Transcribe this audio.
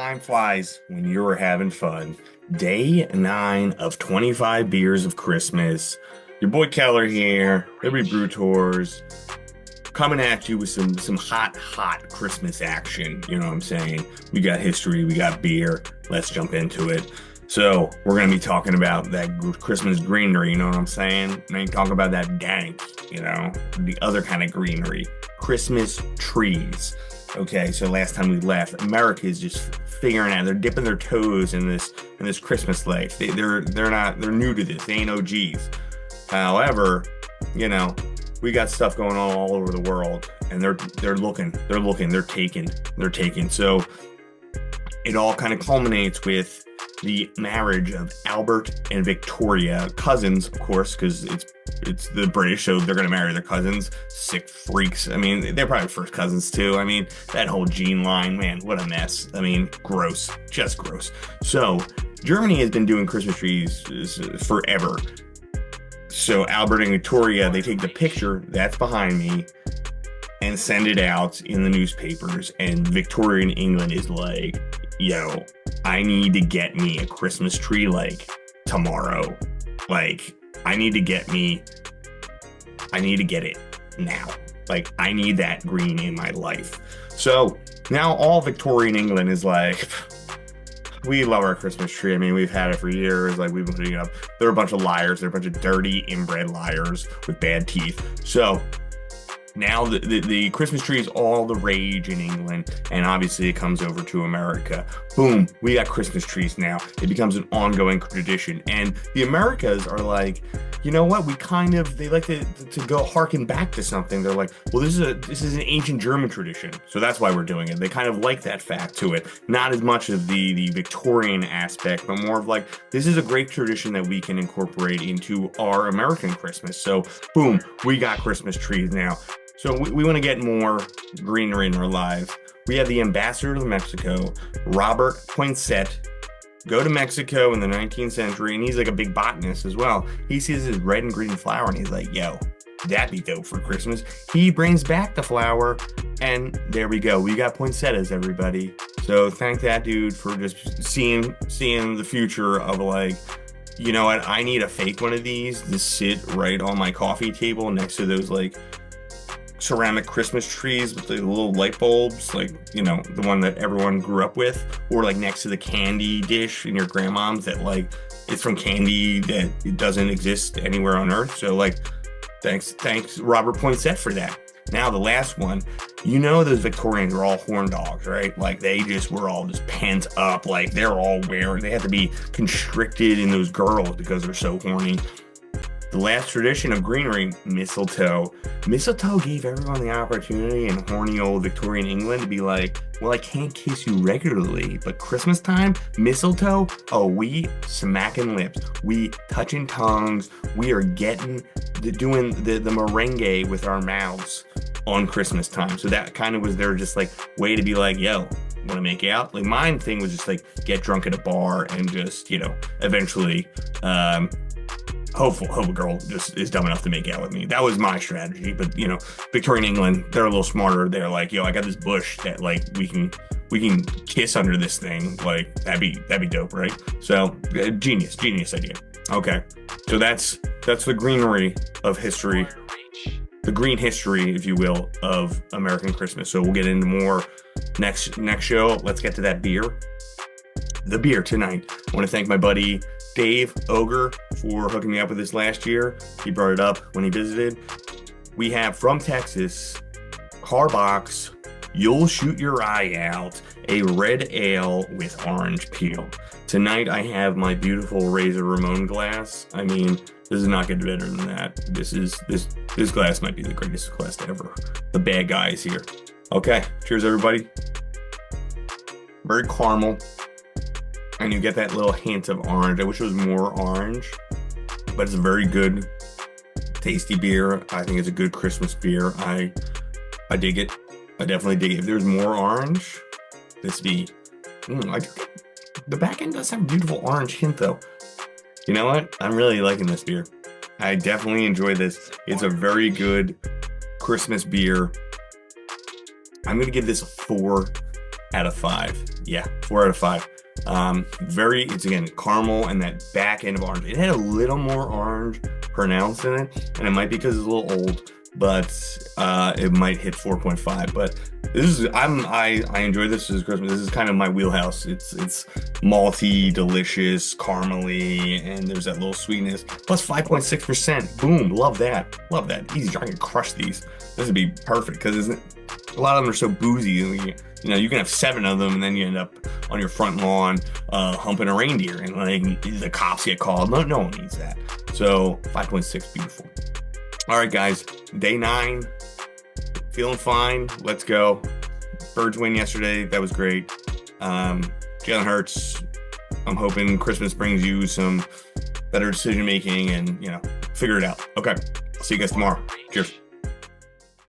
Time flies when you're having fun. Day 9 of 25 beers of Christmas. Your boy Keller here, Liberty Brew Tours, coming at you with some hot Christmas action. You know what I'm saying? We got history, we got beer. Let's jump into it. So we're gonna be talking about that Christmas greenery. You know what I'm saying? I ain't talking about that dank. The other kind of greenery, Christmas trees. Okay, so last time we left, America is just figuring out. They're dipping their toes in this Christmas life. They're new to this. They ain't OGs. However, we got stuff going on all over the world, and they're taken. So it all kind of culminates with the marriage of Albert and Victoria, cousins, of course, because it's the British, so they're going to marry their cousins. Sick freaks. I mean, they're probably first cousins too. I mean, that whole gene line, man, what a mess. I mean, gross, just gross. So Germany has been doing Christmas trees forever. So Albert and Victoria, they take the picture that's behind me and send it out in the newspapers. And Victoria in England is like, yo, I need to get me a Christmas tree like tomorrow. Like, I need to get it now. Like, I need that green in my life. So now all Victorian England is like, we love our Christmas tree. I mean, we've had it for years. Like, we've been putting it up. They're a bunch of liars. They're a bunch of dirty, inbred liars with bad teeth. So now the Christmas tree is all the rage in England, and obviously it comes over to America. Boom, we got Christmas trees now. It becomes an ongoing tradition, and the Americas are like, you know what? They like to go harken back to something. They're like, well, this is an ancient German tradition, so that's why we're doing it. They kind of like that fact to it. Not as much of the Victorian aspect, but more of like, this is a great tradition that we can incorporate into our American Christmas. So boom, we got Christmas trees now. So we want to get more greenery in our lives. We have the ambassador to Mexico, Robert Poinsett, go to Mexico in the 19th century, and he's like a big botanist as well. He sees this red and green flower, and he's like, yo, that'd be dope for Christmas. He brings back the flower, and there we go. We got poinsettias, everybody. So thank that dude for just seeing the future of like, you know what? I need a fake one of these to sit right on my coffee table next to those like ceramic Christmas trees with the little light bulbs, like, the one that everyone grew up with, or like next to the candy dish in your grandmom's that like it's from candy that it doesn't exist anywhere on earth. So like, thanks Robert Poinsett for that. Now the last one, those Victorians are all horn dogs, right? Like they just were all just pent up, like they have to be constricted in those girls because they're so horny. The last tradition of greenery, mistletoe. Mistletoe gave everyone the opportunity in horny old Victorian England to be like, well, I can't kiss you regularly, but Christmas time, mistletoe, oh, we smacking lips, we touching tongues, we are doing the merengue with our mouths on Christmas time. So that kind of was their just like way to be like, yo, want to make out? Like my thing was just like get drunk at a bar and just, eventually, hope a girl just is dumb enough to make out with me. That was my strategy. But Victorian England, they're a little smarter. They're like, yo, I got this bush that like we can kiss under this thing. Like that'd be dope, right? So genius idea. Okay, so that's the greenery of history, the green history, if you will, of American Christmas. So we'll get into more next show. Let's get to that beer. The beer tonight. I want to thank my buddy Dave Ogre for hooking me up with this last year. He brought it up when he visited. We have from Texas, Carbox, You'll Shoot Your Eye Out, a red ale with orange peel. Tonight I have my beautiful Razor Ramon glass. I mean, this is not getting better than that. This glass might be the greatest glass ever. The bad guy is here. Okay, cheers everybody. Very caramel. And you get that little hint of orange. I wish it was more orange, but it's a very good, tasty beer. I think it's a good Christmas beer. I dig it. I definitely dig it. If there's more orange, this be. The back end does have a beautiful orange hint, though. You know what? I'm really liking this beer. I definitely enjoy this. It's a very good Christmas beer. I'm gonna give this a 4. out of 5. Yeah, 4 out of 5. It's again caramel and that back end of orange. It had a little more orange pronounced in it, and it might be because it's a little old, but it might hit 4.5. But I enjoy this as Christmas. This is kind of my wheelhouse. It's malty, delicious, caramely, and there's that little sweetness. Plus 5.6%. Boom, love that. Love that. Easy, I can crush these. This would be perfect because a lot of them are so boozy. You can have 7 of them, and then you end up on your front lawn humping a reindeer, and like the cops get called. No one needs that. So 5.6, beautiful. All right, guys, day 9, feeling fine. Let's go. Birds win yesterday. That was great. Jalen Hurts. I'm hoping Christmas brings you some better decision making, and figure it out. Okay, see you guys tomorrow. Cheers.